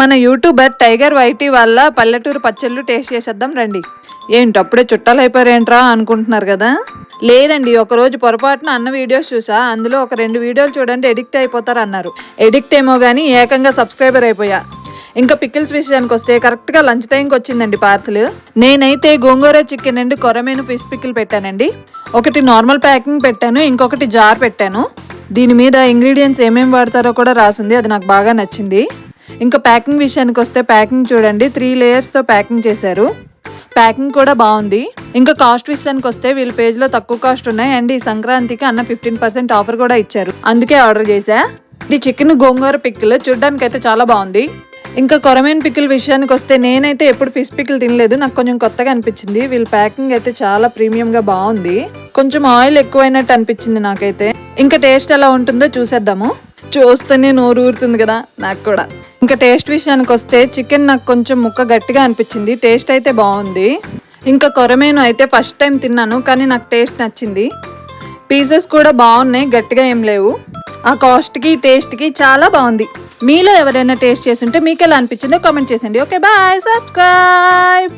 మన YouTuber tiger YT వాళ్ళ పల్లెటూరు పచ్చళ్ళు టేస్ట్ చేసేద్దాం రండి. ఏంటి అప్పుడే చుట్టాలు అయిపోయారేంట్రా అనుకుంటున్నారు కదా. లేదండి, ఒకరోజు పొరపాటున అన్న వీడియోస్ చూసా, అందులో ఒక 2 వీడియోలు చూడండి ఎడిక్ట్ అయిపోతారు అన్నారు. ఎడిక్ట్ ఏమో కానీ ఏకంగా సబ్స్క్రైబర్ అయిపోయా. ఇంకా పికిల్స్ విషయానికి వస్తే కరెక్ట్గా లంచ్ టైంకి వచ్చిందండి పార్సల్. నేనైతే గోంగూర చికెన్ అండ్ కొరమేను ఫిష్ పికిల్ పెట్టానండి. ఒకటి నార్మల్ ప్యాకింగ్ పెట్టాను, ఇంకొకటి జార్ పెట్టాను. దీని మీద ఇంగ్రీడియంట్స్ ఏమేమి వాడతారో కూడా రాసింది, అది నాకు బాగా నచ్చింది. ఇంకా ప్యాకింగ్ విషయానికి వస్తే ప్యాకింగ్ చూడండి, 3 లేయర్స్తో ప్యాకింగ్ చేశారు. ప్యాకింగ్ కూడా బాగుంది. ఇంకా కాస్ట్ విషయానికి వస్తే వీళ్ళ పేజ్లో తక్కువ కాస్ట్ ఉన్నాయి. అండ్ ఈ సంక్రాంతికి అన్న 15% ఆఫర్ కూడా ఇచ్చారు, అందుకే ఆర్డర్ చేశా. ఇది చికెన్ గోంగూర పికిల్ చూడడానికి అయితే చాలా బాగుంది. ఇంకా కొరమేన్ పికిల్ విషయానికి వస్తే నేనైతే ఎప్పుడు ఫిష్ పికిల్ తినలేదు, నాకు కొంచెం కొత్తగా అనిపించింది. వీళ్ళ ప్యాకింగ్ అయితే చాలా ప్రీమియంగా బాగుంది. కొంచెం ఆయిల్ ఎక్కువైనట్టు అనిపించింది నాకైతే. ఇంకా టేస్ట్ ఎలా ఉంటుందో చూసేద్దాము. చూస్తేనే నోరు ఊరుతుంది కదా నాకు కూడా. ఇంకా టేస్ట్ విషయానికి వస్తే చికెన్ నాకు కొంచెం ముక్క గట్టిగా అనిపించింది, టేస్ట్ అయితే బాగుంది. ఇంకా కొరమేను అయితే ఫస్ట్ టైం తిన్నాను, కానీ నాకు టేస్ట్ నచ్చింది. పీసెస్ కూడా బాగున్నాయి, గట్టిగా ఏం లేవు. ఆ కాస్ట్కి టేస్ట్కి చాలా బాగుంది. మీలో ఎవరైనా టేస్ట్ చేస్తుంటే మీకు ఎలా అనిపించిందో కామెంట్ చేయండి. Okay bye, subscribe.